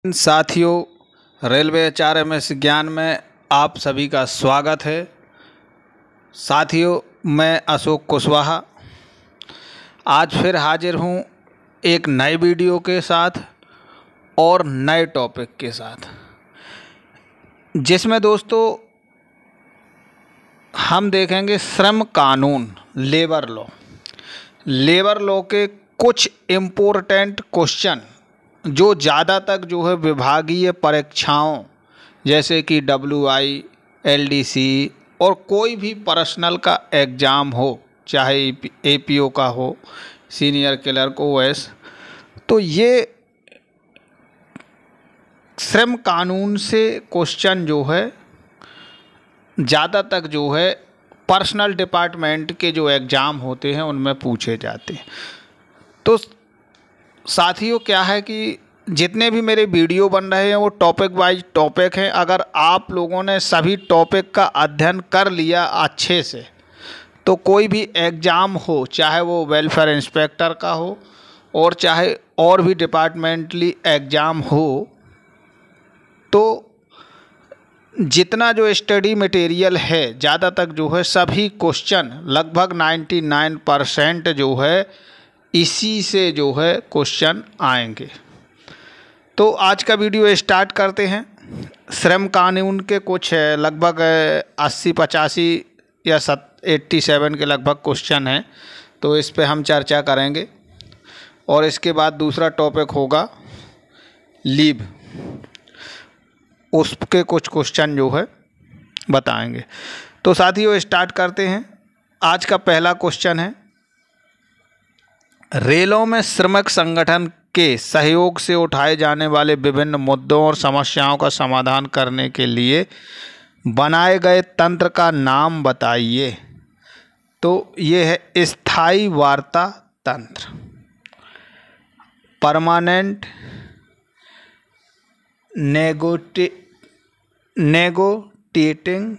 साथियों, railway HRMS ज्ञान में आप सभी का स्वागत है। साथियों, मैं अशोक कुशवाहा आज फिर हाजिर हूँ एक नए वीडियो के साथ और नए टॉपिक के साथ, जिसमें दोस्तों हम देखेंगे श्रम कानून, लेबर लॉ के कुछ इम्पोर्टेंट क्वेश्चन जो ज़्यादा तक जो है विभागीय परीक्षाओं जैसे कि WI, LDC और कोई भी पर्सनल का एग्ज़ाम हो, चाहे APO का हो, सीनियर क्लर्क OS, तो ये श्रम कानून से क्वेश्चन जो है ज़्यादा तक जो है पर्सनल डिपार्टमेंट के जो एग्ज़ाम होते हैं उनमें पूछे जाते हैं। तो साथियों, क्या है कि जितने भी मेरे वीडियो बन रहे हैं वो टॉपिक वाइज टॉपिक हैं। अगर आप लोगों ने सभी टॉपिक का अध्ययन कर लिया अच्छे से, तो कोई भी एग्ज़ाम हो, चाहे वो वेलफेयर इंस्पेक्टर का हो और चाहे और भी डिपार्टमेंटली एग्ज़ाम हो, तो जितना जो स्टडी मटेरियल है ज़्यादा तक जो है सभी क्वेश्चन लगभग 99% जो है इसी से जो है क्वेश्चन आएंगे। तो आज का वीडियो स्टार्ट करते हैं। श्रम कानून के कुछ लगभग 80-85 या 87 के लगभग क्वेश्चन हैं, तो इस पे हम चर्चा करेंगे। और इसके बाद दूसरा टॉपिक होगा लीव, उसके कुछ क्वेश्चन जो है बताएंगे। तो साथियों, स्टार्ट करते हैं। आज का पहला क्वेश्चन है, रेलों में श्रमिक संगठन के सहयोग से उठाए जाने वाले विभिन्न मुद्दों और समस्याओं का समाधान करने के लिए बनाए गए तंत्र का नाम बताइए। तो ये है स्थायी वार्ता तंत्र, परमानेंट नेगोटिएटिंग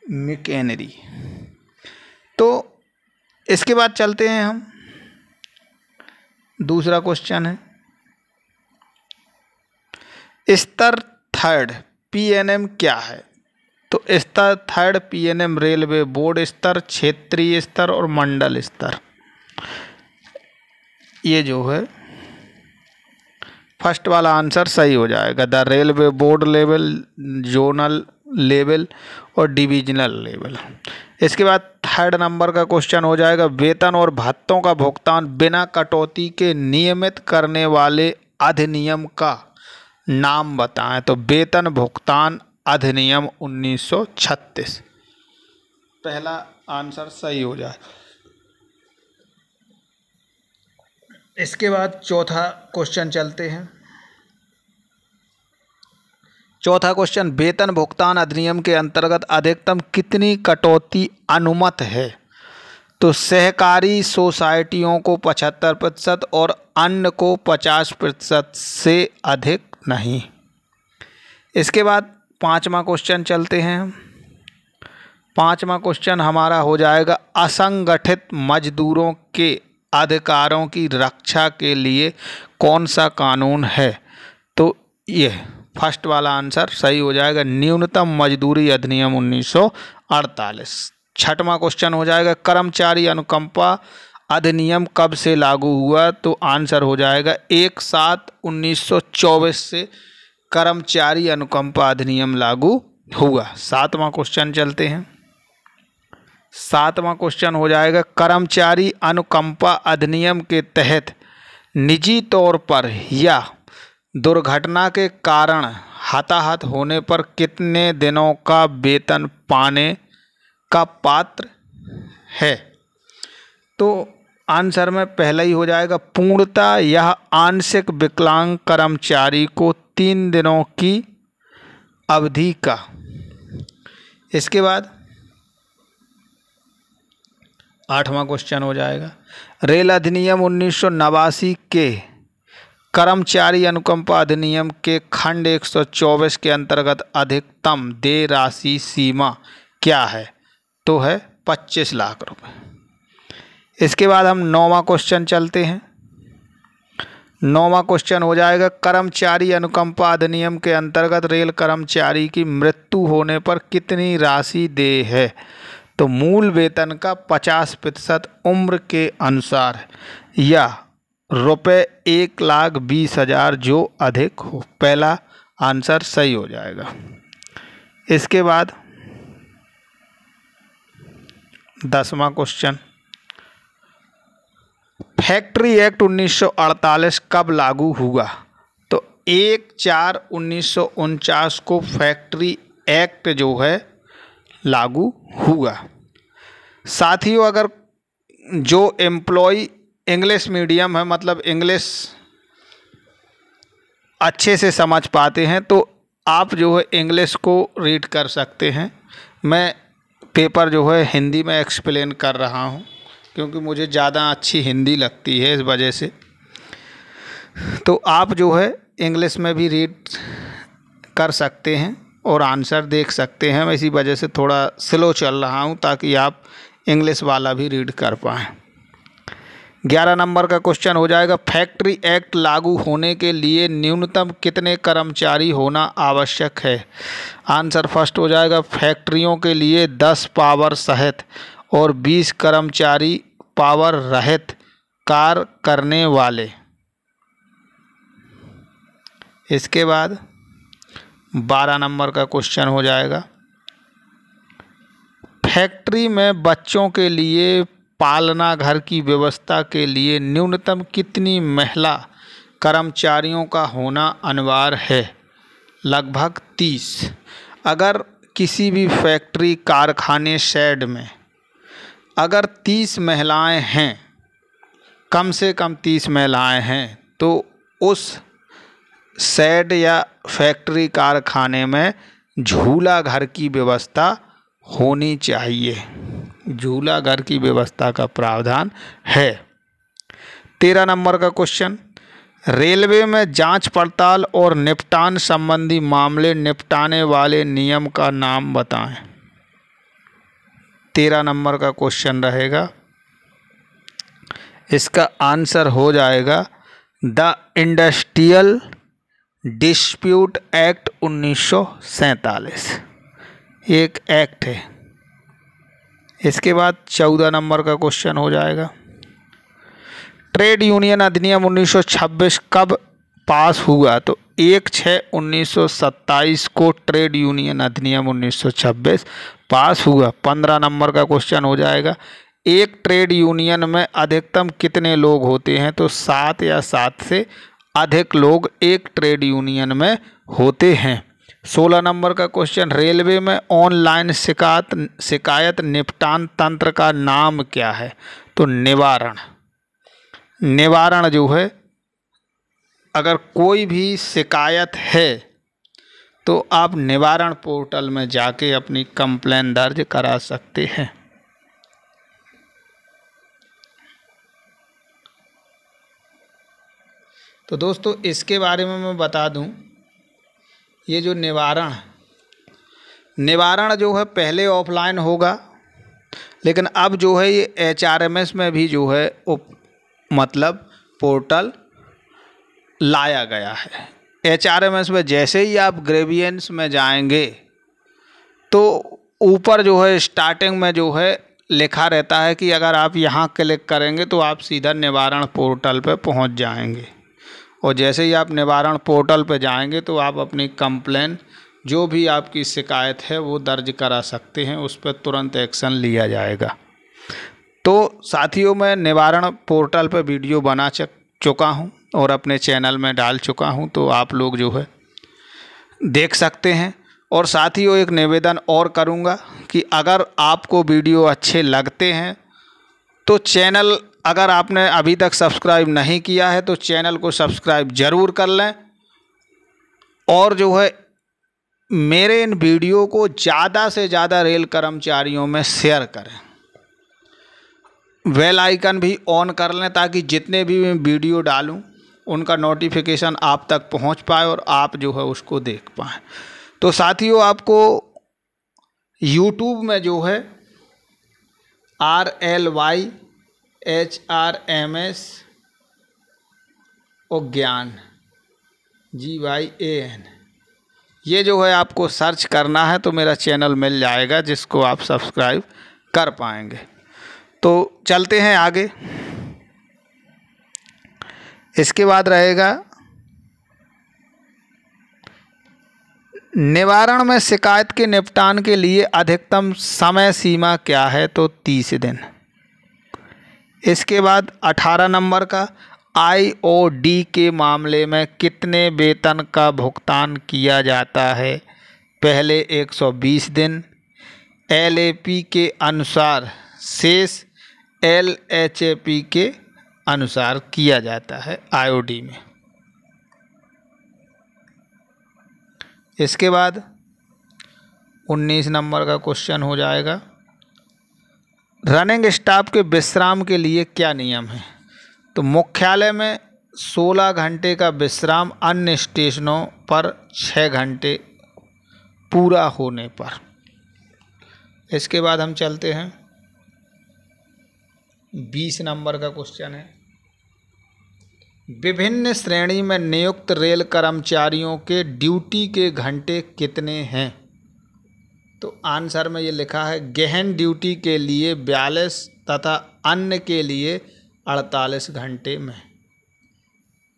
मैकेनरी। तो इसके बाद चलते हैं हम, दूसरा क्वेश्चन है, स्तर थर्ड PNM क्या है। तो स्तर थर्ड PNM रेलवे बोर्ड स्तर, क्षेत्रीय स्तर और मंडल स्तर। ये जो है फर्स्ट वाला आंसर सही हो जाएगा, the railway board level, zonal level और डिविजनल लेवल। इसके बाद थर्ड नंबर का क्वेश्चन हो जाएगा, वेतन और भत्तों का भुगतान बिना कटौती के नियमित करने वाले अधिनियम का नाम बताएं। तो वेतन भुगतान अधिनियम 1936 पहला आंसर सही हो जाए। इसके बाद चौथा क्वेश्चन चलते हैं। चौथा क्वेश्चन, वेतन भुगतान अधिनियम के अंतर्गत अधिकतम कितनी कटौती अनुमत है। तो सहकारी सोसाइटियों को 75% और अन्य को 50% से अधिक नहीं। इसके बाद पांचवा क्वेश्चन चलते हैं। पांचवा क्वेश्चन हमारा हो जाएगा, असंगठित मजदूरों के अधिकारों की रक्षा के लिए कौन सा कानून है। तो ये फर्स्ट वाला आंसर सही हो जाएगा, न्यूनतम मजदूरी अधिनियम 1948। छठवां क्वेश्चन हो जाएगा, कर्मचारी अनुकंपा अधिनियम कब से लागू हुआ। तो आंसर हो जाएगा 1/7/1924 से कर्मचारी अनुकंपा अधिनियम लागू हुआ। सातवां क्वेश्चन चलते हैं। सातवां क्वेश्चन हो जाएगा, कर्मचारी अनुकंपा अधिनियम के तहत निजी तौर पर या दुर्घटना के कारण हताहत होने पर कितने दिनों का वेतन पाने का पात्र है। तो आंसर में पहला ही हो जाएगा, पूर्णतः यह आंशिक विकलांग कर्मचारी को 3 दिनों की अवधि का। इसके बाद आठवां क्वेश्चन हो जाएगा, रेल अधिनियम 1989 के कर्मचारी अनुकंपा अधिनियम के खंड 124 के अंतर्गत अधिकतम देय राशि सीमा क्या है। तो है 25 लाख रुपए। इसके बाद हम 9वां क्वेश्चन चलते हैं। 9वां क्वेश्चन हो जाएगा, कर्मचारी अनुकंपा अधिनियम के अंतर्गत रेल कर्मचारी की मृत्यु होने पर कितनी राशि देय है? तो मूल वेतन का 50% उम्र के अनुसार या ₹1,20,000 जो अधिक हो। पहला आंसर सही हो जाएगा। इसके बाद 10वां क्वेश्चन, फैक्ट्री एक्ट 1948 कब लागू हुआ? तो 1/4/1949 को फैक्ट्री एक्ट जो है लागू हुआ। साथियों, अगर जो एम्प्लॉय इंग्लिश मीडियम है, मतलब इंग्लिश अच्छे से समझ पाते हैं, तो आप जो है इंग्लिश को रीड कर सकते हैं। मैं पेपर जो है हिंदी में एक्सप्लेन कर रहा हूँ क्योंकि मुझे ज़्यादा अच्छी हिंदी लगती है, इस वजह से। तो आप जो है इंग्लिश में भी रीड कर सकते हैं और आंसर देख सकते हैं। मैं इसी वजह से थोड़ा स्लो चल रहा हूँ ताकि आप इंग्लिश वाला भी रीड कर पाएँ। 11 नंबर का क्वेश्चन हो जाएगा, फैक्ट्री एक्ट लागू होने के लिए न्यूनतम कितने कर्मचारी होना आवश्यक है? आंसर फर्स्ट हो जाएगा, फैक्ट्रियों के लिए 10 पावर सहित और 20 कर्मचारी पावर रहित कार्य करने वाले। इसके बाद 12 नंबर का क्वेश्चन हो जाएगा, फैक्ट्री में बच्चों के लिए पालना घर की व्यवस्था के लिए न्यूनतम कितनी महिला कर्मचारियों का होना अनिवार्य है? लगभग 30। अगर किसी भी फैक्ट्री, कारखाने, शेड में अगर 30 महिलाएं हैं, कम से कम 30 महिलाएं हैं, तो उस शेड या फैक्ट्री, कारखाने में झूला घर की व्यवस्था होनी चाहिए। झूला घर की व्यवस्था का प्रावधान है। 13 नंबर का क्वेश्चन, रेलवे में जांच पड़ताल और निपटान संबंधी मामले निपटाने वाले नियम का नाम बताएं। 13 नंबर का क्वेश्चन रहेगा, इसका आंसर हो जाएगा द इंडस्ट्रियल डिस्प्यूट एक्ट 1947। एक एक्ट है। इसके बाद 14 नंबर का क्वेश्चन हो जाएगा, ट्रेड यूनियन अधिनियम 1926 कब पास हुआ? तो 1/6/1927 को ट्रेड यूनियन अधिनियम 1926 पास हुआ। 15 नंबर का क्वेश्चन हो जाएगा, एक ट्रेड यूनियन में अधिकतम कितने लोग होते हैं? तो 7 या 7 से अधिक लोग एक ट्रेड यूनियन में होते हैं। 16 नंबर का क्वेश्चन, रेलवे में ऑनलाइन शिकायत निपटान तंत्र का नाम क्या है? तो निवारण। निवारण जो है, अगर कोई भी शिकायत है तो आप निवारण पोर्टल में जाके अपनी कंप्लेन दर्ज करा सकते हैं। तो दोस्तों, इसके बारे में मैं बता दूं, ये जो निवारण जो है पहले ऑफलाइन होगा, लेकिन अब जो है ये HRMS में भी जो है मतलब पोर्टल लाया गया है। HRMS में जैसे ही आप ग्रेवियंस में जाएंगे तो ऊपर जो है स्टार्टिंग में जो है लिखा रहता है कि अगर आप यहाँ क्लिक करेंगे तो आप सीधा निवारण पोर्टल पे पहुँच जाएंगे। और जैसे ही आप निवारण पोर्टल पे जाएंगे तो आप अपनी कंप्लेन, जो भी आपकी शिकायत है, वो दर्ज करा सकते हैं। उस पर तुरंत एक्शन लिया जाएगा। तो साथियों, मैं निवारण पोर्टल पर वीडियो बना चुका हूं और अपने चैनल में डाल चुका हूं, तो आप लोग जो है देख सकते हैं। और साथियों, एक निवेदन और करूंगा कि अगर आपको वीडियो अच्छे लगते हैं तो चैनल, अगर आपने अभी तक सब्सक्राइब नहीं किया है तो चैनल को सब्सक्राइब ज़रूर कर लें। और जो है मेरे इन वीडियो को ज़्यादा से ज़्यादा रेल कर्मचारियों में शेयर करें। बेल आइकन भी ऑन कर लें ताकि जितने भी मैं वीडियो डालूं उनका नोटिफिकेशन आप तक पहुंच पाए और आप जो है उसको देख पाएँ। तो साथियों, आपको YouTube में जो है RLYHRMS और ज्ञान GYAN, ये जो है आपको सर्च करना है तो मेरा चैनल मिल जाएगा जिसको आप सब्सक्राइब कर पाएंगे। तो चलते हैं आगे। इसके बाद रहेगा निवारण में शिकायत के निपटान के लिए अधिकतम समय सीमा क्या है, तो 30 दिन। इसके बाद 18 नंबर का IOD के मामले में कितने वेतन का भुगतान किया जाता है, पहले 120 दिन, LAP के अनुसार, शेष LHAP के अनुसार किया जाता है IOD में। इसके बाद 19 नंबर का क्वेश्चन हो जाएगा, रनिंग स्टाफ के विश्राम के लिए क्या नियम है, तो मुख्यालय में 16 घंटे का विश्राम, अन्य स्टेशनों पर 6 घंटे पूरा होने पर। इसके बाद हम चलते हैं 20 नंबर का क्वेश्चन है, विभिन्न श्रेणी में नियुक्त रेल कर्मचारियों के ड्यूटी के घंटे कितने हैं, तो आंसर में ये लिखा है गहन ड्यूटी के लिए 42 तथा अन्य के लिए 48 घंटे में।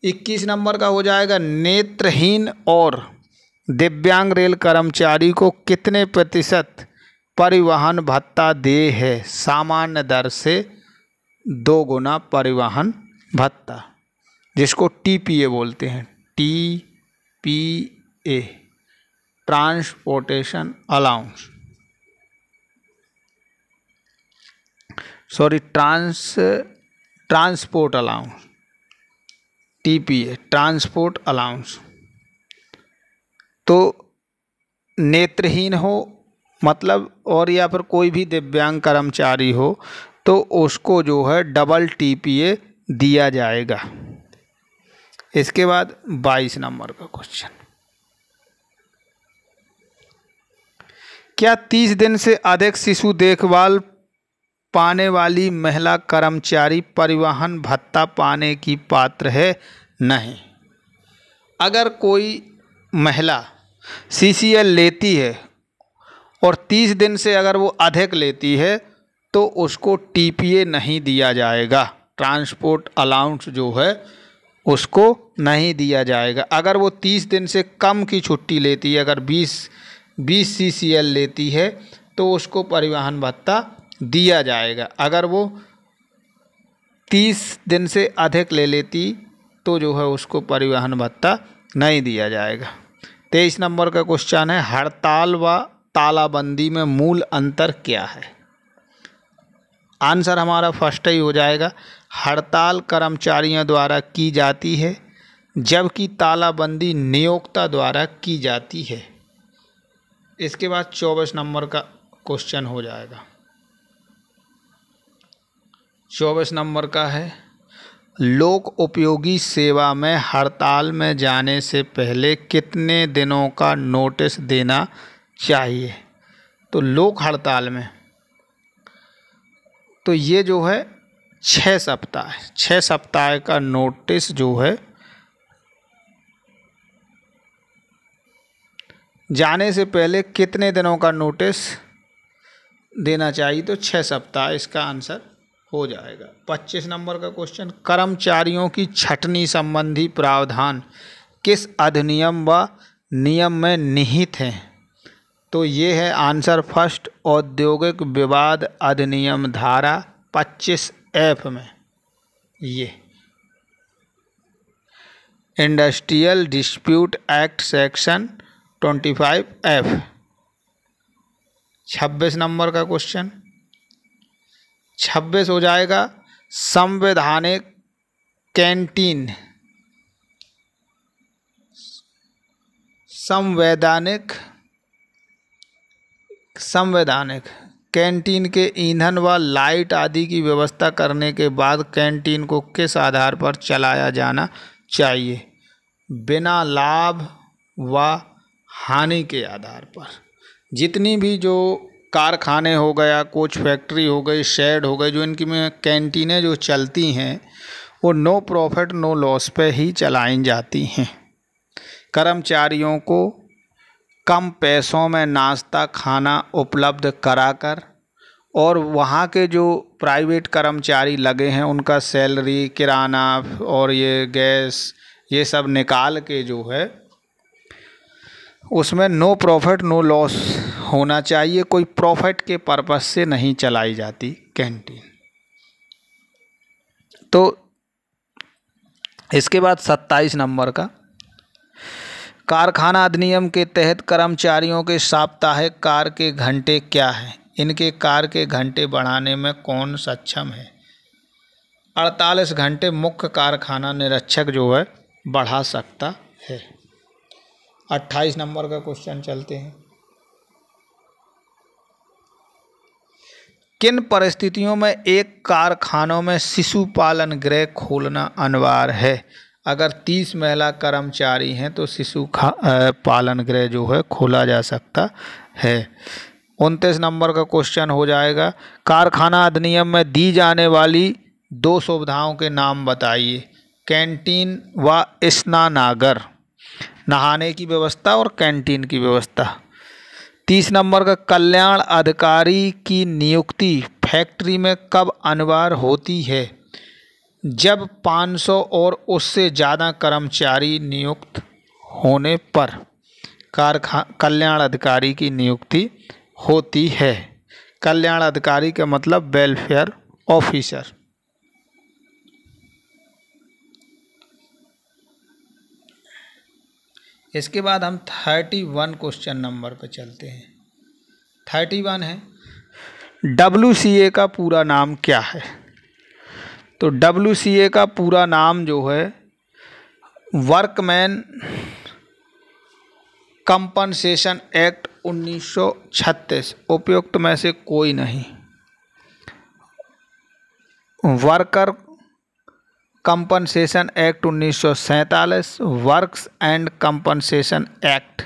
21 नंबर का हो जाएगा, नेत्रहीन और दिव्यांग रेल कर्मचारी को कितने प्रतिशत परिवहन भत्ता दे है, सामान्य दर से 2 गुना परिवहन भत्ता, जिसको TPA बोलते हैं, TPA, transportation allowance, sorry transport allowance, TPA, transport allowance. तो नेत्रहीन हो मतलब, और या फिर कोई भी दिव्यांग कर्मचारी हो तो उसको जो है डबल TPA दिया जाएगा। इसके बाद 22 नंबर का क्वेश्चन, क्या 30 दिन से अधिक शिशु देखभाल पाने वाली महिला कर्मचारी परिवहन भत्ता पाने की पात्र है? नहीं। अगर कोई महिला CCL लेती है और 30 दिन से अगर वो अधिक लेती है तो उसको TPA नहीं दिया जाएगा, ट्रांसपोर्ट अलाउंस जो है उसको नहीं दिया जाएगा। अगर वो 30 दिन से कम की छुट्टी लेती है, अगर 20 CCL लेती है तो उसको परिवहन भत्ता दिया जाएगा। अगर वो 30 दिन से अधिक ले लेती तो जो है उसको परिवहन भत्ता नहीं दिया जाएगा। 23 नंबर का क्वेश्चन है, हड़ताल व तालाबंदी में मूल अंतर क्या है? आंसर हमारा फर्स्ट ही हो जाएगा, हड़ताल कर्मचारियों द्वारा की जाती है जबकि तालाबंदी नियोक्ता द्वारा की जाती है। इसके बाद 24 नंबर का क्वेश्चन हो जाएगा। 24 नंबर का है, लोक उपयोगी सेवा में हड़ताल में जाने से पहले कितने दिनों का नोटिस देना चाहिए? तो लोक हड़ताल में तो ये जो है 6 सप्ताह, 6 सप्ताह का नोटिस जो है जाने से पहले कितने दिनों का नोटिस देना चाहिए? तो 6 सप्ताह इसका आंसर हो जाएगा। 25 नंबर का क्वेश्चन, कर्मचारियों की छटनी संबंधी प्रावधान किस अधिनियम व नियम में निहित हैं? तो ये है आंसर फर्स्ट, औद्योगिक विवाद अधिनियम धारा 25F में, ये industrial dispute act section 25F। 26 number का क्वेश्चन, 26 हो जाएगा, संवैधानिक कैंटीन, संवैधानिक कैंटीन के ईंधन व लाइट आदि की व्यवस्था करने के बाद कैंटीन को किस आधार पर चलाया जाना चाहिए? बिना लाभ व हानि के आधार पर। जितनी भी जो कारखाने हो गया, कोच फैक्ट्री हो गई, शेड हो गई, जो इनकी में कैंटीनें जो चलती हैं वो नो प्रॉफिट नो लॉस पे ही चलाई जाती हैं। कर्मचारियों को कम पैसों में नाश्ता खाना उपलब्ध कराकर और वहाँ के जो प्राइवेट कर्मचारी लगे हैं उनका सैलरी किराना और ये गैस ये सब निकाल के जो है उसमें नो प्रॉफिट नो लॉस होना चाहिए। कोई प्रॉफिट के पर्पस से नहीं चलाई जाती कैंटीन। तो इसके बाद 27 नंबर का, कारखाना अधिनियम के तहत कर्मचारियों के साप्ताहिक कार्य के घंटे क्या हैं? इनके कार्य के घंटे बढ़ाने में कौन सक्षम है? 48 घंटे मुख्य कारखाना निरीक्षक जो है बढ़ा सकता है। 28 नंबर का क्वेश्चन चलते हैं। किन परिस्थितियों में एक कारखानों में शिशु पालन गृह खोलना अनिवार्य है? अगर 30 महिला कर्मचारी हैं तो शिशु पालन गृह जो है खोला जा सकता है। 29 नंबर का क्वेश्चन हो जाएगा, कारखाना अधिनियम में दी जाने वाली 2 सुविधाओं के नाम बताइए। कैंटीन व स्नानागार, नहाने की व्यवस्था और कैंटीन की व्यवस्था। 30 नंबर का, कल्याण अधिकारी की नियुक्ति फैक्ट्री में कब अनिवार्य होती है? जब 500 और उससे ज़्यादा कर्मचारी नियुक्त होने पर कल्याण अधिकारी की नियुक्ति होती है। कल्याण अधिकारी का मतलब वेलफेयर ऑफिसर। इसके बाद हम 31 क्वेश्चन नंबर पर चलते हैं। 31 है, WCA का पूरा नाम क्या है? तो WCA का पूरा नाम जो है वर्कमैन कंपनसेशन एक्ट 1936, उपयुक्त में से कोई नहीं। Worker compensation act 1947, works and compensation act.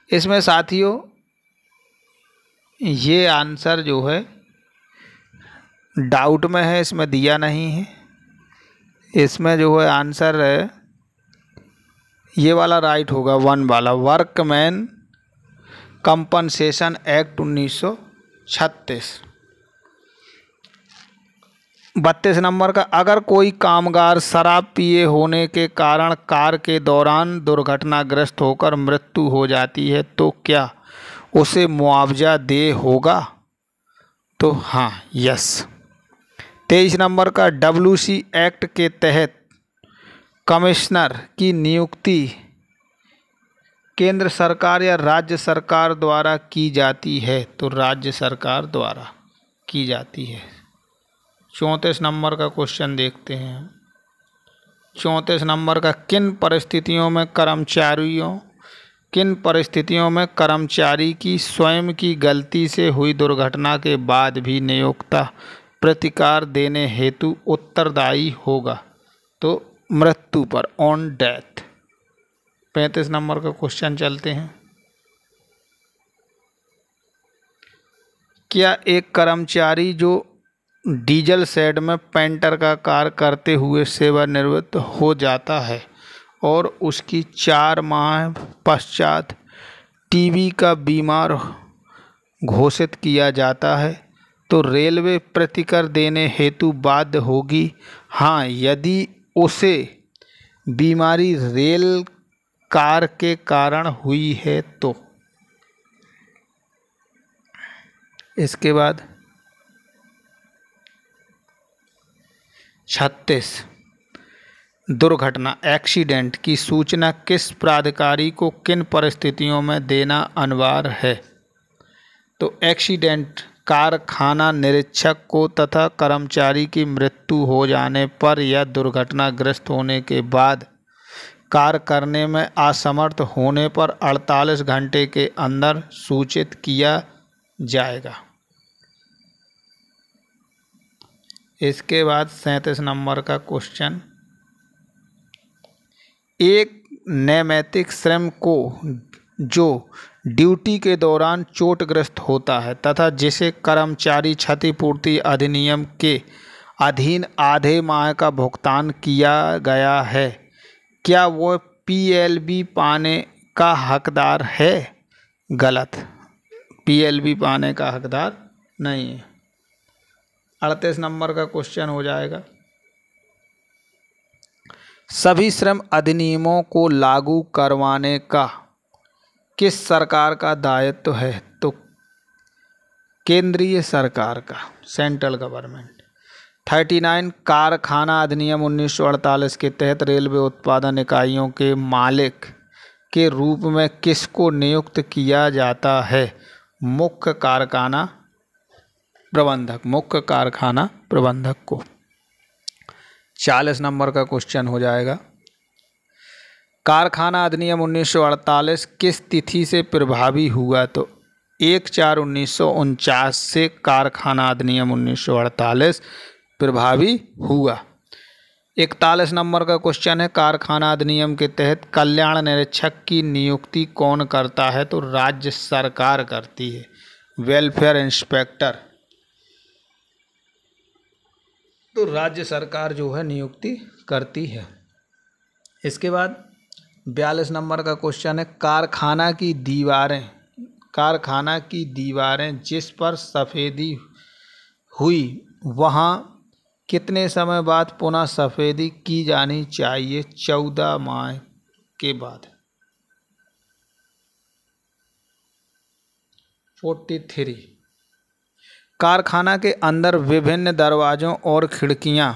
इसमें साथियों ये आंसर जो है डाउट में है, इसमें दिया नहीं है। इसमें जो है आंसर है ये वाला राइट होगा, 1 वाला, वर्कमैन कंपनसेशन एक्ट 1936। 32 नंबर का, अगर कोई कामगार शराब पिए होने के कारण कार्य के दौरान दुर्घटनाग्रस्त होकर मृत्यु हो जाती है तो क्या उसे मुआवजा दे होगा? तो हाँ, यस। 23 नंबर का, WC एक्ट के तहत कमिश्नर की नियुक्ति केंद्र सरकार या राज्य सरकार द्वारा की जाती है? तो राज्य सरकार द्वारा की जाती है। 34 नंबर का क्वेश्चन देखते हैं। 34 नंबर का, किन परिस्थितियों में कर्मचारी की स्वयं की गलती से हुई दुर्घटना के बाद भी नियोक्ता प्रतिकार देने हेतु उत्तरदायी होगा? तो मृत्यु पर, ऑन डेथ। 35 नंबर का क्वेश्चन चलते हैं। क्या एक कर्मचारी जो डीजल शेड में पेंटर का कार्य करते हुए सेवानिवृत्त हो जाता है और उसकी 4 माह पश्चात टीबी का बीमार घोषित किया जाता है तो रेलवे प्रतिकर देने हेतु बाध्य होगी? हाँ, यदि उसे बीमारी रेल कार के कारण हुई है तो। इसके बाद 36, दुर्घटना एक्सीडेंट की सूचना किस प्राधिकारी को किन परिस्थितियों में देना अनिवार्य है? तो एक्सीडेंट कारखाना निरीक्षक को तथा कर्मचारी की मृत्यु हो जाने पर या दुर्घटनाग्रस्त होने के बाद कार्य करने में असमर्थ होने पर 48 घंटे के अंदर सूचित किया जाएगा। इसके बाद 37 नंबर का क्वेश्चन, एक नैमित्तिक श्रमिक को जो ड्यूटी के दौरान चोटग्रस्त होता है तथा जिसे कर्मचारी क्षतिपूर्ति अधिनियम के अधीन आधे माह का भुगतान किया गया है, क्या वो पीएलबी पाने का हकदार है? गलत, पीएलबी पाने का हकदार नहीं है। 38 नंबर का क्वेश्चन हो जाएगा, सभी श्रम अधिनियमों को लागू करवाने का किस सरकार का दायित्व है? तो केंद्रीय सरकार का, सेंट्रल गवर्नमेंट। 39 कारखाना अधिनियम 1948 के तहत रेलवे उत्पादन इकाइयों के मालिक के रूप में किसको नियुक्त किया जाता है? मुख्य कारखाना प्रबंधक, मुख्य कारखाना प्रबंधक को। 40 नंबर का क्वेश्चन हो जाएगा, कारखाना अधिनियम 1948 किस तिथि से प्रभावी हुआ? तो 1/4/1949 से कारखाना अधिनियम 1948 प्रभावी हुआ। 41 नंबर का क्वेश्चन है, कारखाना अधिनियम के तहत कल्याण निरीक्षक की नियुक्ति कौन करता है? तो राज्य सरकार करती है, वेलफेयर इंस्पेक्टर, तो राज्य सरकार जो है नियुक्ति करती है। इसके बाद 42 नंबर का क्वेश्चन है, कारखाना की दीवारें जिस पर सफ़ेदी हुई वहाँ कितने समय बाद पुनः सफ़ेदी की जानी चाहिए? 14 माह के बाद। 43 कारखाना के अंदर विभिन्न दरवाज़ों और खिड़कियां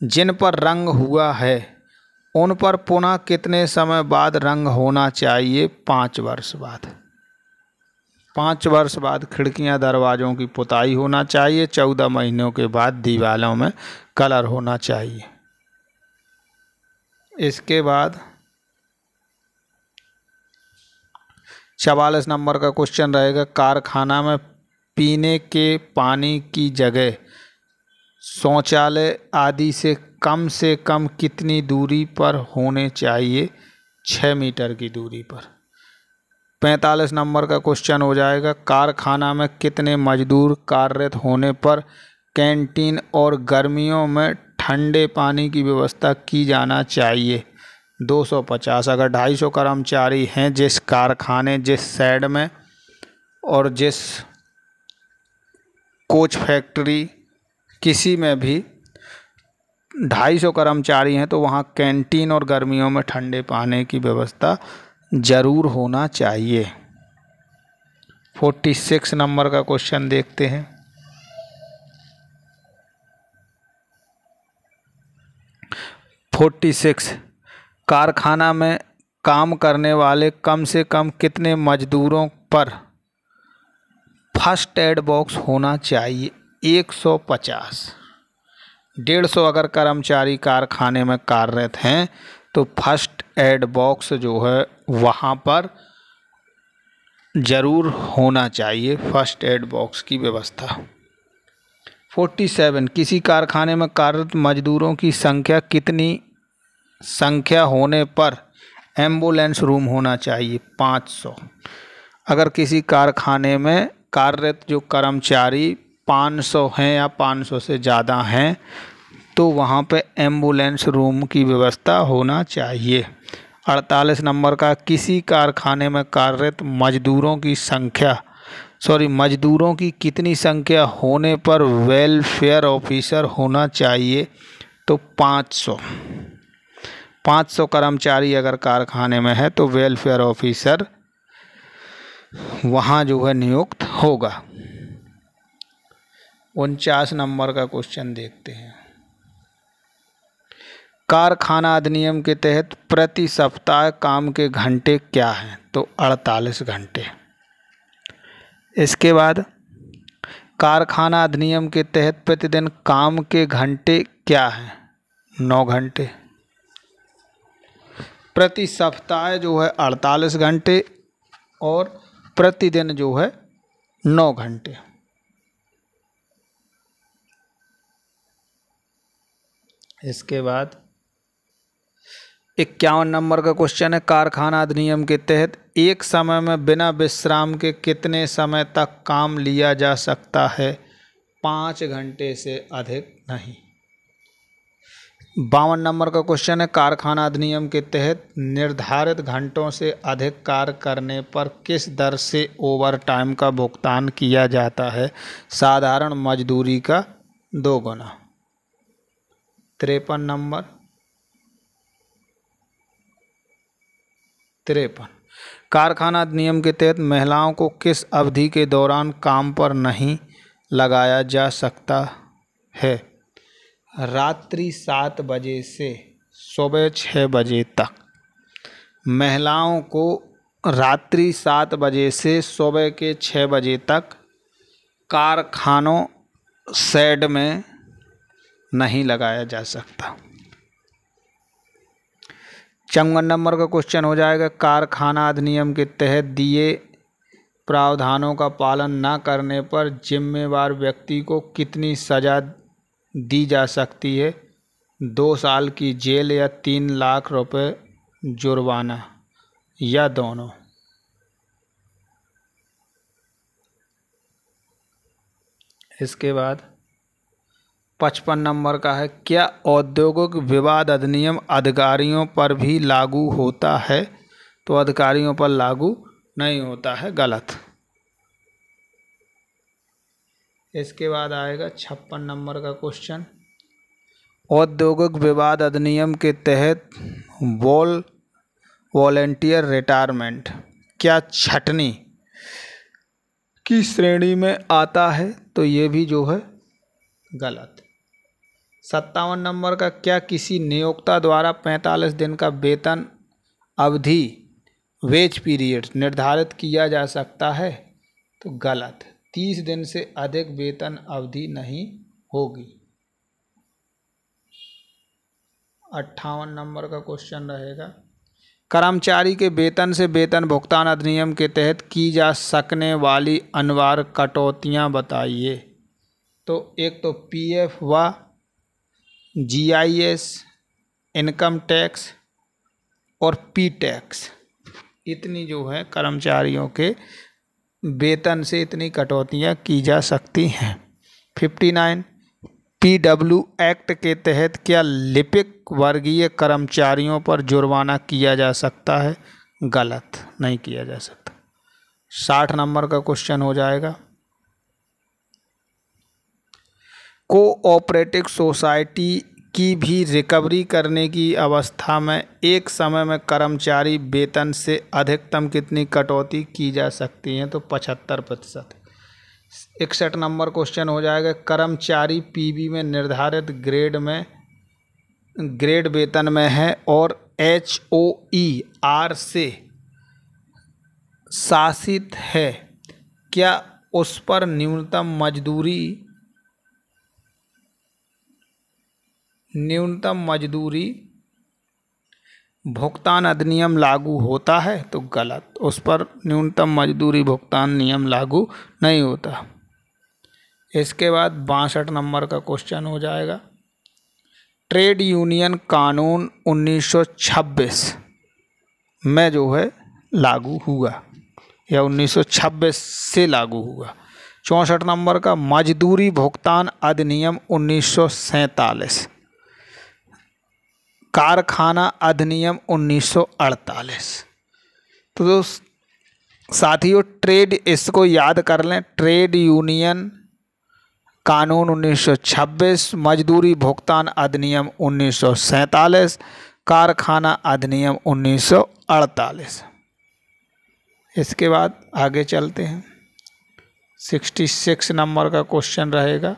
जिन पर रंग हुआ है उन पर पुनः कितने समय बाद रंग होना चाहिए? 5 वर्ष बाद। 5 वर्ष बाद खिड़कियां दरवाज़ों की पुताई होना चाहिए, 14 महीनों के बाद दीवारों में कलर होना चाहिए। इसके बाद 44 नंबर का क्वेश्चन रहेगा, कारखाना में पीने के पानी की जगह शौचालय आदि से कम कितनी दूरी पर होने चाहिए? 6 मीटर की दूरी पर। 45 नंबर का क्वेश्चन हो जाएगा, कारखाना में कितने मजदूर कार्यरत होने पर कैंटीन और गर्मियों में ठंडे पानी की व्यवस्था की जाना चाहिए? 250। अगर 250 कर्मचारी हैं जिस कारखाने, जिस शेड में और जिस कोच फैक्ट्री किसी में भी 250 कर्मचारी हैं तो वहाँ कैंटीन और गर्मियों में ठंडे पानी की व्यवस्था ज़रूर होना चाहिए। 46 नंबर का क्वेश्चन देखते हैं, कारखाना में काम करने वाले कम से कम कितने मजदूरों पर फर्स्ट एड बॉक्स होना चाहिए? 150। 150 अगर कर्मचारी कारखाने में कार्यरत हैं तो फर्स्ट एड बॉक्स जो है वहाँ पर ज़रूर होना चाहिए, फर्स्ट एड बॉक्स की व्यवस्था। 47 किसी कारखाने में कार्यरत मजदूरों की कितनी संख्या होने पर एम्बुलेंस रूम होना चाहिए? 500। अगर किसी कारखाने में कार्यरत जो कर्मचारी 500 हैं या 500 से ज़्यादा हैं तो वहाँ पे एम्बुलेंस रूम की व्यवस्था होना चाहिए। 48 नंबर का, किसी कारखाने में कार्यरत मजदूरों की कितनी संख्या होने पर वेलफेयर ऑफिसर होना चाहिए? तो 500। 500 कर्मचारी अगर कारखाने में है तो वेलफेयर ऑफिसर वहाँ जो है नियुक्त होगा। 49 नंबर का क्वेश्चन देखते हैं, कारखाना अधिनियम के तहत प्रति सप्ताह काम के घंटे क्या हैं? तो 48 घंटे। इसके बाद कारखाना अधिनियम के तहत प्रतिदिन काम के घंटे क्या हैं? 9 घंटे। प्रति सप्ताह जो है 48 घंटे और प्रतिदिन जो है 9 घंटे। इसके बाद 51 नंबर का क्वेश्चन है, कारखाना अधिनियम के तहत एक समय में बिना विश्राम के कितने समय तक काम लिया जा सकता है? 5 घंटे से अधिक नहीं। 52 नंबर का क्वेश्चन है, कारखाना अधिनियम के तहत निर्धारित घंटों से अधिक कार्य करने पर किस दर से ओवर टाइम का भुगतान किया जाता है? साधारण मजदूरी का 2 गुना। 53 नंबर 53, कारखाना अधिनियम के तहत महिलाओं को किस अवधि के दौरान काम पर नहीं लगाया जा सकता है? रात्रि 7 बजे से सुबह 6 बजे तक। महिलाओं को रात्रि 7 बजे से सुबह के 6 बजे तक कारखानों शेड में नहीं लगाया जा सकता। 54 नंबर का क्वेश्चन हो जाएगा, कारखाना अधिनियम के तहत दिए प्रावधानों का पालन न करने पर जिम्मेवार व्यक्ति को कितनी सजा दी जा सकती है? 2 साल की जेल या 3 लाख रुपए जुर्माना या दोनों। इसके बाद 55 नंबर का है, क्या औद्योगिक विवाद अधिनियम अधिकारियों पर भी लागू होता है? तो अधिकारियों पर लागू नहीं होता है, गलत। इसके बाद आएगा 56 नंबर का क्वेश्चन, औद्योगिक विवाद अधिनियम के तहत वॉलंटियर रिटायरमेंट क्या छटनी की श्रेणी में आता है? तो ये भी जो है गलत। 57 नंबर का, क्या किसी नियोक्ता द्वारा 45 दिन का वेतन अवधि वेज पीरियड निर्धारित किया जा सकता है? तो गलत। 30 दिन से अधिक वेतन अवधि नहीं होगी। 58 नंबर का क्वेश्चन रहेगा, कर्मचारी के वेतन से वेतन भुगतान अधिनियम के तहत की जा सकने वाली अनिवार्य कटौतियां बताइए। तो एक तो पीएफ व जीआईएस, इनकम टैक्स और पी टैक्स, इतनी जो है कर्मचारियों के वेतन से इतनी कटौतियां की जा सकती हैं। 59, पीडब्ल्यू एक्ट के तहत क्या लिपिक वर्गीय कर्मचारियों पर जुर्माना किया जा सकता है? गलत, नहीं किया जा सकता। 60 नंबर का क्वेश्चन हो जाएगा, कोऑपरेटिव सोसाइटी की भी रिकवरी करने की अवस्था में एक समय में कर्मचारी वेतन से अधिकतम कितनी कटौती की जा सकती है? तो 75%। 61 नंबर क्वेश्चन हो जाएगा, कर्मचारी पीबी में निर्धारित ग्रेड वेतन में है और HOER से शासित है, क्या उस पर न्यूनतम मजदूरी भुगतान अधिनियम लागू होता है? तो गलत, उस पर न्यूनतम मजदूरी भुगतान नियम लागू नहीं होता। इसके बाद 62 नंबर का क्वेश्चन हो जाएगा, ट्रेड यूनियन कानून 1926 में जो है लागू हुआ या 1926 से लागू हुआ। 64 नंबर का, मजदूरी भुगतान अधिनियम 1947, कारखाना अधिनियम 1948। तो साथियों ट्रेड, इसको याद कर लें, ट्रेड यूनियन कानून 1926, मजदूरी भुगतान अधिनियम 1947, कारखाना अधिनियम 1948। इसके बाद आगे चलते हैं। 66 नंबर का क्वेश्चन रहेगा,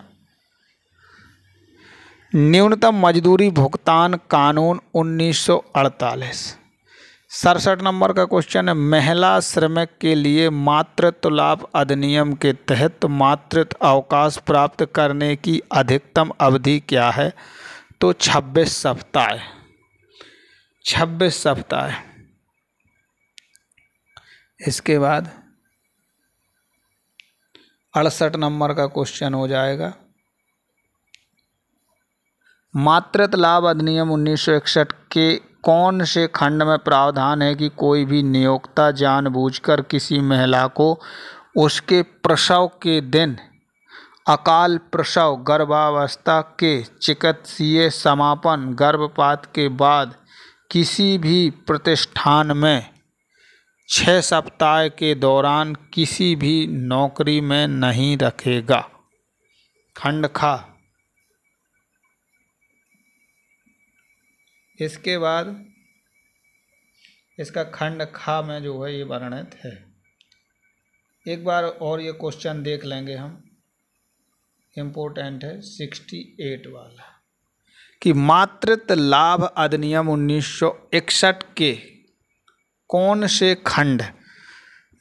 न्यूनतम मजदूरी भुगतान कानून 1948। 67 नंबर का क्वेश्चन है, महिला श्रमिक के लिए मातृत्व लाभ अधिनियम के तहत मातृत्व अवकाश प्राप्त करने की अधिकतम अवधि क्या है? तो 26 सप्ताह। 26 सप्ताह। इसके बाद 68 नंबर का क्वेश्चन हो जाएगा, मातृत्व लाभ अधिनियम 1961 के कौन से खंड में प्रावधान है कि कोई भी नियोक्ता जानबूझकर किसी महिला को उसके प्रसव के दिन अकाल प्रसव, गर्भावस्था के चिकित्सीय समापन, गर्भपात के बाद किसी भी प्रतिष्ठान में 6 सप्ताह के दौरान किसी भी नौकरी में नहीं रखेगा। खंड खा। इसके बाद इसका खंड खा में जो है ये वर्णित है। एक बार और ये क्वेश्चन देख लेंगे हम, इम्पोर्टेंट है 68 वाला, कि मातृत्व लाभ अधिनियम 1961 के कौन से खंड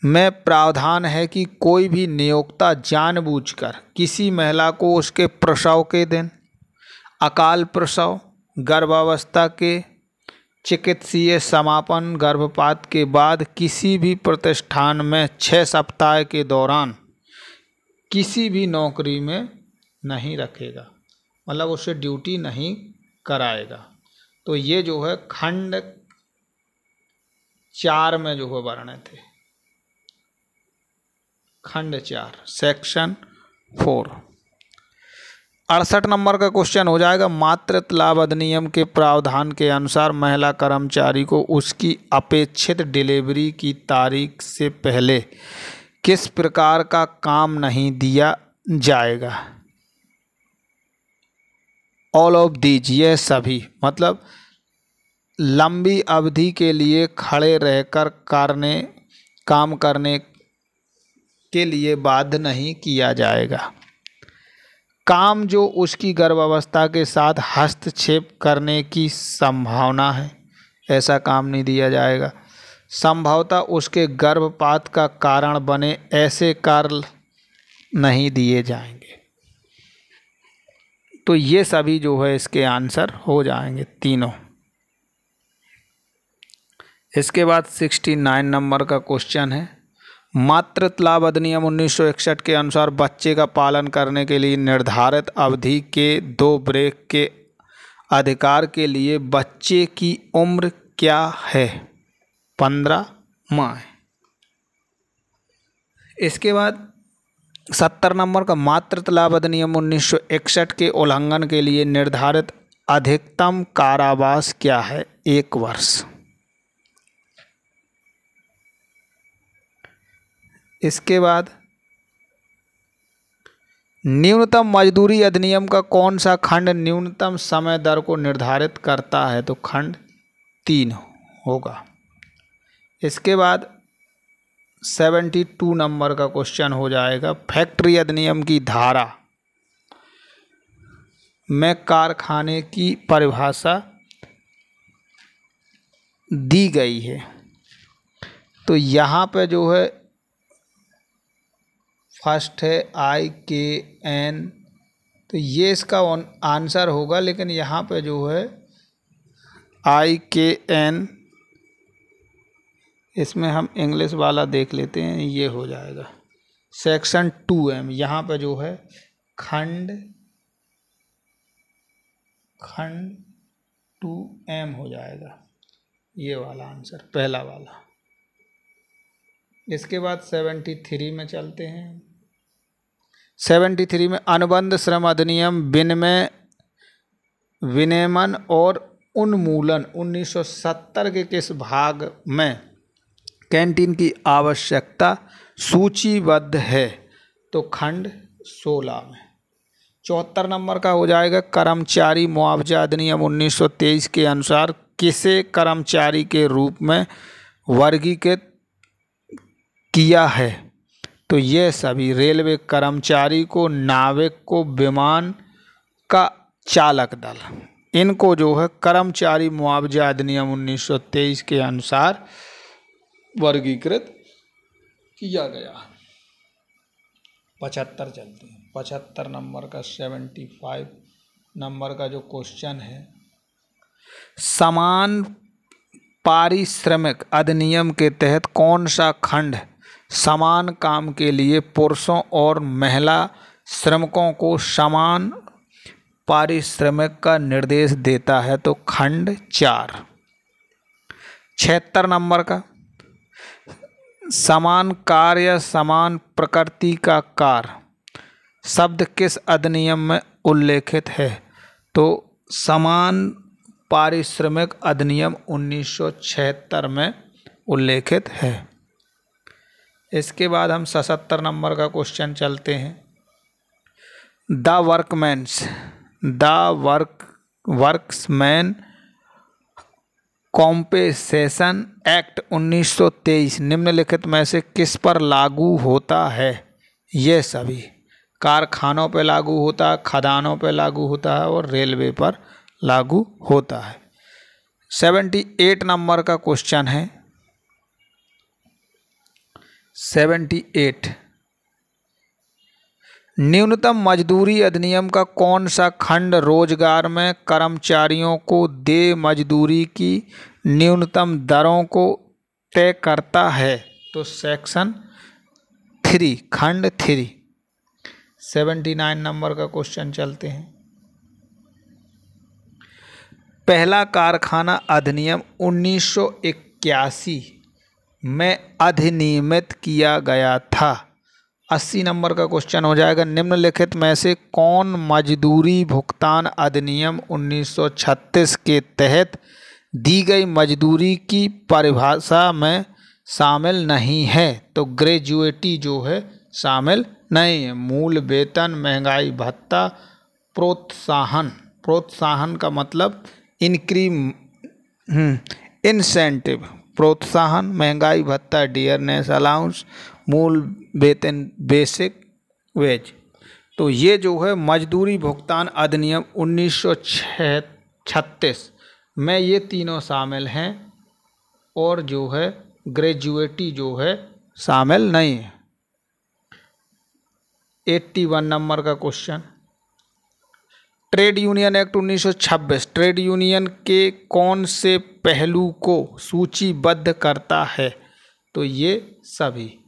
में प्रावधान है कि कोई भी नियोक्ता जानबूझकर किसी महिला को उसके प्रसव के दिन, अकाल प्रसव, गर्भावस्था के चिकित्सीय समापन, गर्भपात के बाद किसी भी प्रतिष्ठान में 6 सप्ताह के दौरान किसी भी नौकरी में नहीं रखेगा, मतलब उससे ड्यूटी नहीं कराएगा। तो ये जो है खंड 4 में जो है वर्णित है। खंड 4 सेक्शन 4। 68 नंबर का क्वेश्चन हो जाएगा, मातृत्व लाभ अधिनियम के प्रावधान के अनुसार महिला कर्मचारी को उसकी अपेक्षित डिलीवरी की तारीख से पहले किस प्रकार का काम नहीं दिया जाएगा। ऑल ऑफ दीज, ये सभी, मतलब लंबी अवधि के लिए खड़े रहकर काम करने के लिए बाध्य नहीं किया जाएगा। काम जो उसकी गर्भावस्था के साथ हस्तक्षेप करने की संभावना है, ऐसा काम नहीं दिया जाएगा। संभवतः उसके गर्भपात का कारण बने ऐसे कार्य नहीं दिए जाएंगे। तो ये सभी जो है इसके आंसर हो जाएंगे तीनों। इसके बाद 69 नंबर का क्वेश्चन है, मातृत्व लाभ अधिनियम 1961 के अनुसार बच्चे का पालन करने के लिए निर्धारित अवधि के 2 ब्रेक के अधिकार के लिए बच्चे की उम्र क्या है। 15 माह। इसके बाद 70 नंबर का, मातृत्व लाभ अधिनियम 1961 के उल्लंघन के लिए निर्धारित अधिकतम कारावास क्या है। 1 वर्ष। इसके बाद न्यूनतम मजदूरी अधिनियम का कौन सा खंड न्यूनतम समय दर को निर्धारित करता है। तो खंड 3 होगा। इसके बाद 72 नंबर का क्वेश्चन हो जाएगा, फैक्ट्री अधिनियम की धारा में कारखाने की परिभाषा दी गई है। तो यहाँ पे जो है फर्स्ट है IKN, तो ये इसका आंसर होगा, लेकिन यहाँ पे जो है IKN, इसमें हम इंग्लिश वाला देख लेते हैं, ये हो जाएगा सेक्शन 2M। यहाँ पे जो है खंड 2M हो जाएगा, ये वाला आंसर, पहला वाला। इसके बाद 73 में चलते हैं। 73 में अनुबंध श्रम अधिनियम विनियमन और उन्मूलन 1970 के किस भाग में कैंटीन की आवश्यकता सूचीबद्ध है। तो खंड 16 में। 74 नंबर का हो जाएगा, कर्मचारी मुआवजा अधिनियम 1923 के अनुसार किसे कर्मचारी के रूप में वर्गीकृत किया है। तो ये सभी रेलवे कर्मचारी को, नाविक को, विमान का चालक दल, इनको जो है कर्मचारी मुआवजा अधिनियम 1923 के अनुसार वर्गीकृत किया गया। 75 चलते हैं। 75 नंबर का 75 नंबर का जो क्वेश्चन है, समान पारिश्रमिक अधिनियम के तहत कौन सा खंड समान काम के लिए पुरुषों और महिला श्रमिकों को समान पारिश्रमिक का निर्देश देता है। तो खंड 4। 76 नंबर का, समान कार्य समान प्रकृति का कार्य शब्द किस अधिनियम में उल्लेखित है? तो समान पारिश्रमिक अधिनियम 1976 में उल्लेखित है। इसके बाद हम 77 नंबर का क्वेश्चन चलते हैं। द वर्क्समैन कॉम्पेंसेशन एक्ट 1923 निम्नलिखित में से किस पर लागू होता है? ये सभी कारखानों पर लागू होता है, खदानों पर लागू होता है और रेलवे पर लागू होता है। 78 नंबर का क्वेश्चन है। 78 न्यूनतम मजदूरी अधिनियम का कौन सा खंड रोजगार में कर्मचारियों को देय मजदूरी की न्यूनतम दरों को तय करता है? तो सेक्शन 3 खंड 3। 79 नंबर का क्वेश्चन चलते हैं। पहला कारखाना अधिनियम 1981 में अधिनियमित किया गया था। 80 नंबर का क्वेश्चन हो जाएगा। निम्नलिखित में से कौन मजदूरी भुगतान अधिनियम 1936 के तहत दी गई मजदूरी की परिभाषा में शामिल नहीं है? तो ग्रेजुएटी जो है शामिल नहीं है। मूल वेतन, महंगाई भत्ता, प्रोत्साहन का मतलब इंसेंटिव, प्रोत्साहन, महंगाई भत्ता, डियरनेस अलाउंस, मूल वेतन बेसिक वेज। तो ये जो है मजदूरी भुगतान अधिनियम 1936 में ये तीनों शामिल हैं और जो है ग्रेजुएटी जो है शामिल नहीं है। 81 नंबर का question. Trade union act 1926 trade union के कौन से पहलू को सूचीबद्ध करता है? तो ये सभी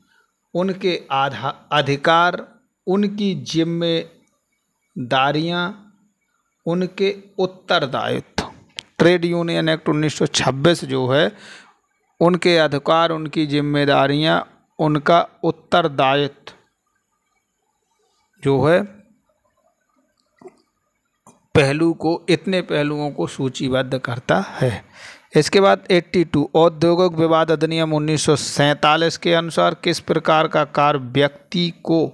उनके अधिकार, उनकी जिम्मेदारियां, उनके उत्तरदायित्व। ट्रेड यूनियन एक्ट 1926 जो है उनके अधिकार, उनकी जिम्मेदारियां, उनका उत्तरदायित्व जो है पहलू को, इतने पहलुओं को सूचीबद्ध करता है। इसके बाद 82 औद्योगिक विवाद अधिनियम 1947 के अनुसार किस प्रकार का कार्य व्यक्ति को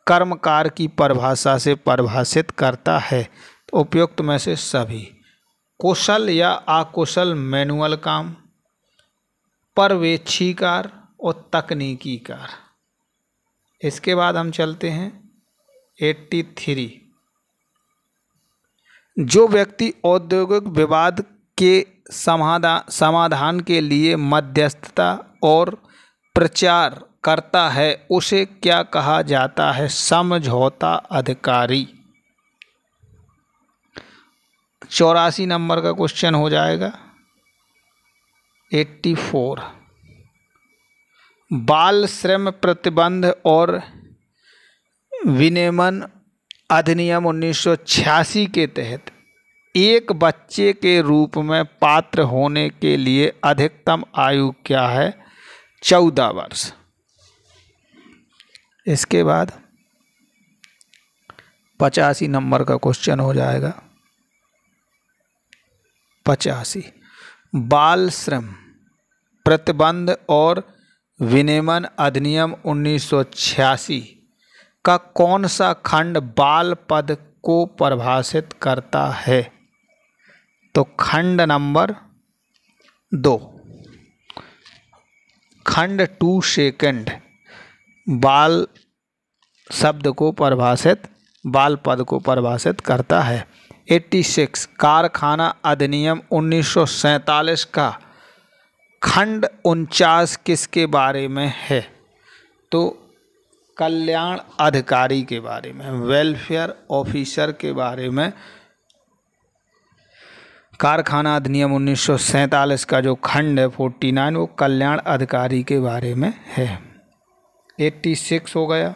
कर्मकार की परिभाषा से परिभाषित करता है? तो उपयुक्त में से सभी कुशल या अकुशल मैनुअल काम, पर्यवेक्षी कार्य और तकनीकी कार्य। इसके बाद हम चलते हैं 83 जो व्यक्ति औद्योगिक विवाद के समाधान के लिए मध्यस्थता और प्रचार करता है उसे क्या कहा जाता है? समझौता अधिकारी। 84 नंबर का क्वेश्चन हो जाएगा। 84 बाल श्रम प्रतिबंध और विनियमन अधिनियम 1986 के तहत एक बच्चे के रूप में पात्र होने के लिए अधिकतम आयु क्या है? 14 वर्ष। इसके बाद 85 नंबर का क्वेश्चन हो जाएगा। 85 बाल श्रम प्रतिबंध और विनियमन अधिनियम 1986 का कौन सा खंड बाल पद को परिभाषित करता है? तो खंड नंबर 2 खंड 2 सेकंड बाल शब्द को परिभाषित, बाल पद को परिभाषित करता है। 86 कारखाना अधिनियम 1947 का खंड 49 किसके बारे में है? तो कल्याण अधिकारी के बारे में, वेलफेयर ऑफिसर के बारे में। कारखाना अधिनियम 1947 का जो खंड है 49 वो कल्याण अधिकारी के बारे में है। 86 हो गया।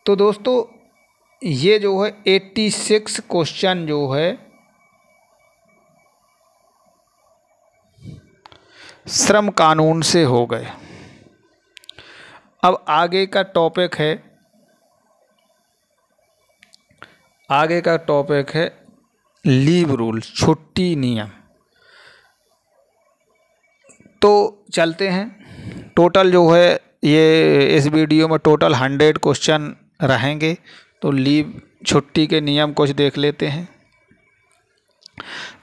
तो दोस्तों ये जो है 86 क्वेश्चन जो है श्रम कानून से हो गए। अब आगे का टॉपिक है आगे का टॉपिक है लीव रूल, छुट्टी नियम। तो चलते हैं। टोटल जो है ये इस वीडियो में टोटल 100 क्वेश्चन रहेंगे। तो लीव छुट्टी के नियम कुछ देख लेते हैं।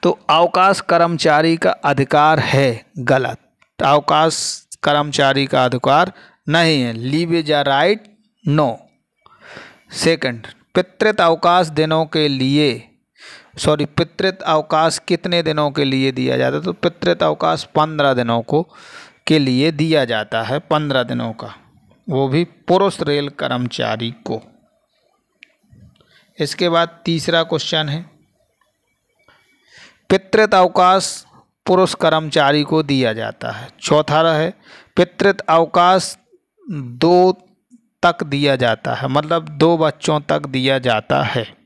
तो अवकाश कर्मचारी का अधिकार है, गलत। अवकाश कर्मचारी का अधिकार नहीं है। Leave is a right, no. Second, पितृत्व अवकाश दिनों के लिए पितृत्व अवकाश कितने दिनों के लिए दिया जाता है? तो पितृत्व अवकाश 15 दिनों के लिए दिया जाता है, 15 दिनों का, वो भी पुरुष रेल कर्मचारी को। इसके बाद तीसरा क्वेश्चन है, पितृत्व अवकाश पुरुष कर्मचारी को दिया जाता है। चौथा है, पितृत्व अवकाश 2 तक दिया जाता है, मतलब 2 बच्चों तक दिया जाता है।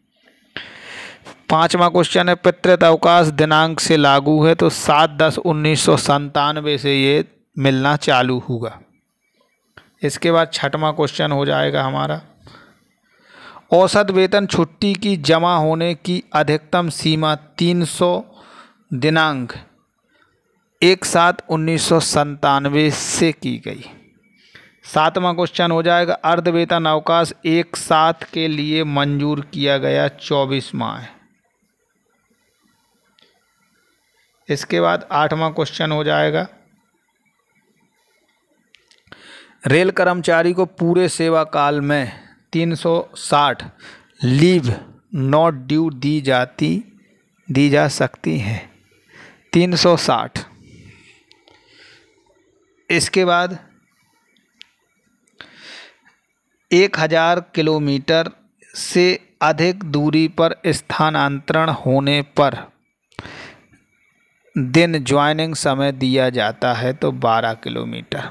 पांचवा क्वेश्चन है, पितृत्व अवकाश दिनांक से लागू है। तो 7/10/1997 से ये मिलना चालू हुआ। इसके बाद छठवां क्वेश्चन हो जाएगा हमारा, औसत वेतन छुट्टी की जमा होने की अधिकतम सीमा 300 दिनांक 1/7/1997 से की गई। सातवां क्वेश्चन हो जाएगा, अर्ध वेतन अवकाश एक साथ के लिए मंजूर किया गया 24 माह। इसके बाद आठवां क्वेश्चन हो जाएगा, रेल कर्मचारी को पूरे सेवा काल में 360 लीव नॉट ड्यू दी जा सकती हैं, 360। इसके बाद 1000 किलोमीटर से अधिक दूरी पर स्थानांतरण होने पर दिन ज्वाइनिंग समय दिया जाता है, तो 12 किलोमीटर।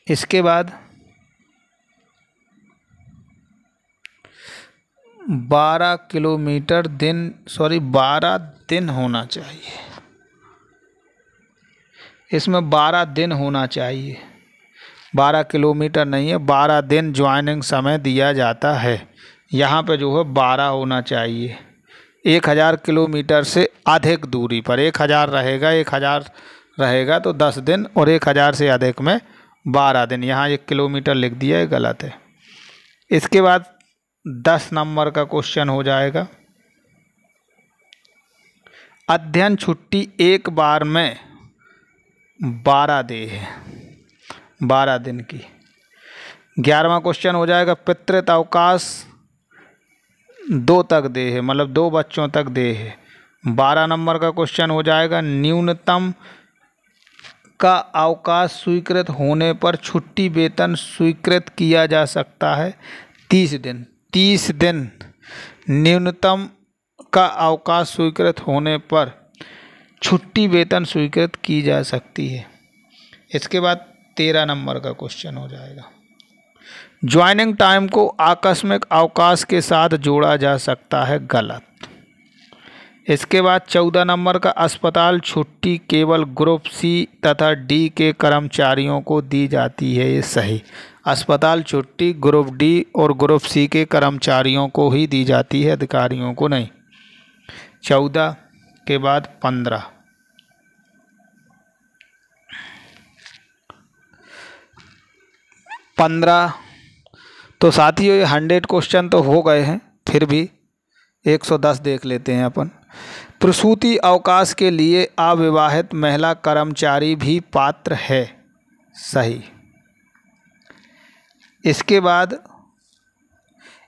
इसके बाद 12 किलोमीटर 12 दिन होना चाहिए। इसमें 12 दिन होना चाहिए, 12 किलोमीटर नहीं है, 12 दिन ज्वाइनिंग समय दिया जाता है। यहाँ पे जो है 12 होना चाहिए। 1000 किलोमीटर से अधिक दूरी पर 1000 रहेगा तो 10 दिन, और 1000 से अधिक में 12 दिन। यहाँ 1 किलोमीटर लिख दिया है, गलत है। इसके बाद 10 नंबर का क्वेश्चन हो जाएगा, अध्ययन छुट्टी एक बार में 12 दिन की। 11वां क्वेश्चन हो जाएगा, पितृत्व अवकाश 2 तक दे है, मतलब 2 बच्चों तक दे है। 12 नंबर का क्वेश्चन हो जाएगा, न्यूनतम का अवकाश स्वीकृत होने पर छुट्टी वेतन स्वीकृत किया जा सकता है 30 दिन। 30 दिन न्यूनतम का अवकाश स्वीकृत होने पर छुट्टी वेतन स्वीकृत की जा सकती है। इसके बाद 13 नंबर का क्वेश्चन हो जाएगा, ज्वाइनिंग टाइम को आकस्मिक अवकाश के साथ जोड़ा जा सकता है, गलत। इसके बाद 14 नंबर का, अस्पताल छुट्टी केवल ग्रुप सी तथा डी के कर्मचारियों को दी जाती है, ये सही। अस्पताल छुट्टी ग्रुप डी और ग्रुप सी के कर्मचारियों को ही दी जाती है, अधिकारियों को नहीं। 14 के बाद 15 तो साथियों ये 100 क्वेश्चन तो हो गए हैं, फिर भी 110 देख लेते हैं अपन। प्रसूति अवकाश के लिए अविवाहित महिला कर्मचारी भी पात्र है, सही। इसके बाद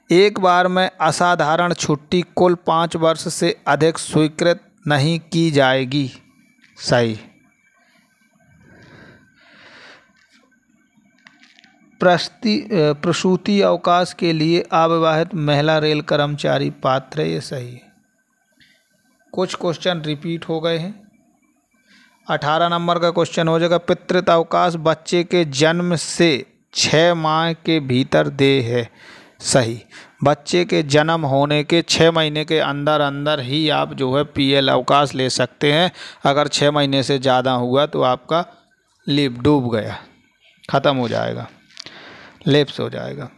एक बार में असाधारण छुट्टी कुल 5 वर्ष से अधिक स्वीकृत नहीं की जाएगी, सही। प्रसूति अवकाश के लिए अविवाहित महिला रेल कर्मचारी पात्र है, ये सही है। कुछ क्वेश्चन रिपीट हो गए हैं। 18 नंबर का क्वेश्चन हो जाएगा, पितृत्व अवकाश बच्चे के जन्म से 6 माह के भीतर दे है, सही। बच्चे के जन्म होने के 6 महीने के अंदर अंदर ही आप जो है पीएल अवकाश ले सकते हैं। अगर 6 महीने से ज़्यादा हुआ तो आपका लीव डूब गया, ख़त्म हो जाएगा। लैप्स हो जाएगा।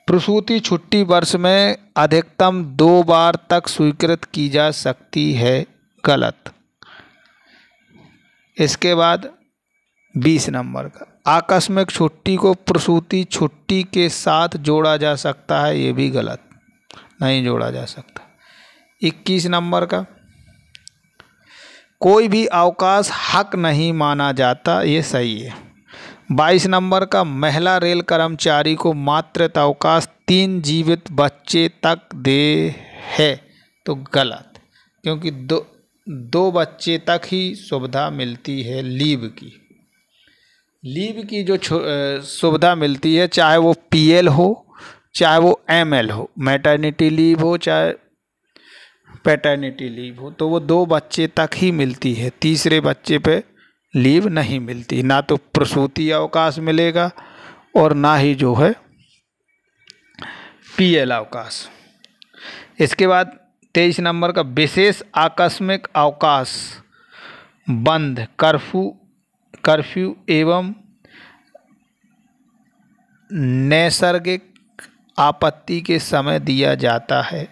प्रसूति छुट्टी वर्ष में अधिकतम 2 बार तक स्वीकृत की जा सकती है, गलत। इसके बाद 20 नंबर का, आकस्मिक छुट्टी को प्रसूति छुट्टी के साथ जोड़ा जा सकता है, ये भी गलत, नहीं जोड़ा जा सकता। 21 नंबर का, कोई भी अवकाश हक नहीं माना जाता, ये सही है। 22 नंबर का, महिला रेल कर्मचारी को मातृत्व अवकाश 3 जीवित बच्चे तक दे है, तो गलत, क्योंकि दो बच्चे तक ही सुविधा मिलती है लीव की जो सुविधा मिलती है, चाहे वो PL हो चाहे वो ML हो, मैटरनिटी लीव हो चाहे पैटर्निटी लीव हो, तो वो 2 बच्चे तक ही मिलती है, तीसरे बच्चे पे लीव नहीं मिलती। ना तो प्रसूति अवकाश मिलेगा और ना ही जो है PL अवकाश। इसके बाद 23 नंबर का, विशेष आकस्मिक अवकाश बंद कर्फ्यू एवं नैसर्गिक आपत्ति के समय दिया जाता है,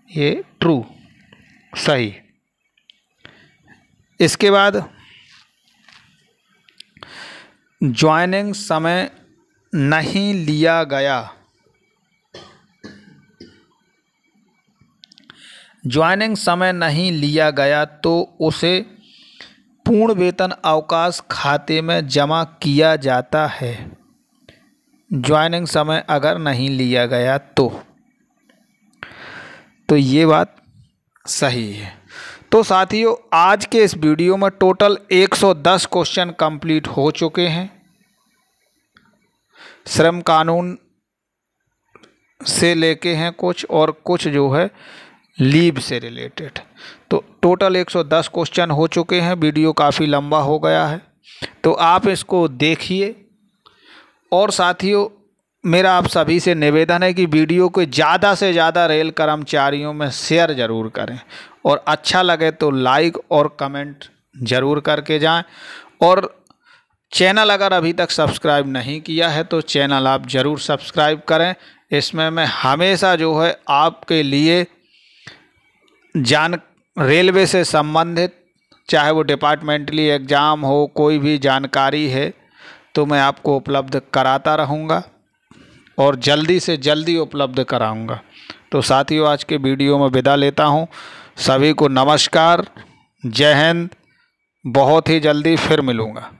ये ट्रू, सही। इसके बाद ज्वाइनिंग समय नहीं लिया गया, ज्वाइनिंग समय नहीं लिया गया तो उसे पूर्ण वेतन अवकाश खाते में जमा किया जाता है, ज्वाइनिंग समय अगर नहीं लिया गया तो ये बात सही है। तो साथियों, आज के इस वीडियो में टोटल 110 क्वेश्चन कंप्लीट हो चुके हैं श्रम कानून से लेके हैं कुछ, और कुछ जो है लीव से रिलेटेड। तो टोटल 110 क्वेश्चन हो चुके हैं। वीडियो काफ़ी लंबा हो गया है, तो आप इसको देखिए। और साथियों, मेरा आप सभी से निवेदन है कि वीडियो को ज़्यादा से ज़्यादा रेल कर्मचारियों में शेयर ज़रूर करें, और अच्छा लगे तो लाइक और कमेंट ज़रूर करके जाएं। और चैनल अगर अभी तक सब्सक्राइब नहीं किया है तो चैनल आप ज़रूर सब्सक्राइब करें। इसमें मैं हमेशा जो है आपके लिए रेलवे से संबंधित, चाहे वो डिपार्टमेंटली एग्ज़ाम हो, कोई भी जानकारी है तो मैं आपको उपलब्ध कराता रहूँगा और जल्दी से जल्दी उपलब्ध कराऊँगा। तो साथियों, आज के वीडियो में विदा लेता हूँ। सभी को नमस्कार, जय हिंद। बहुत ही जल्दी फिर मिलूँगा।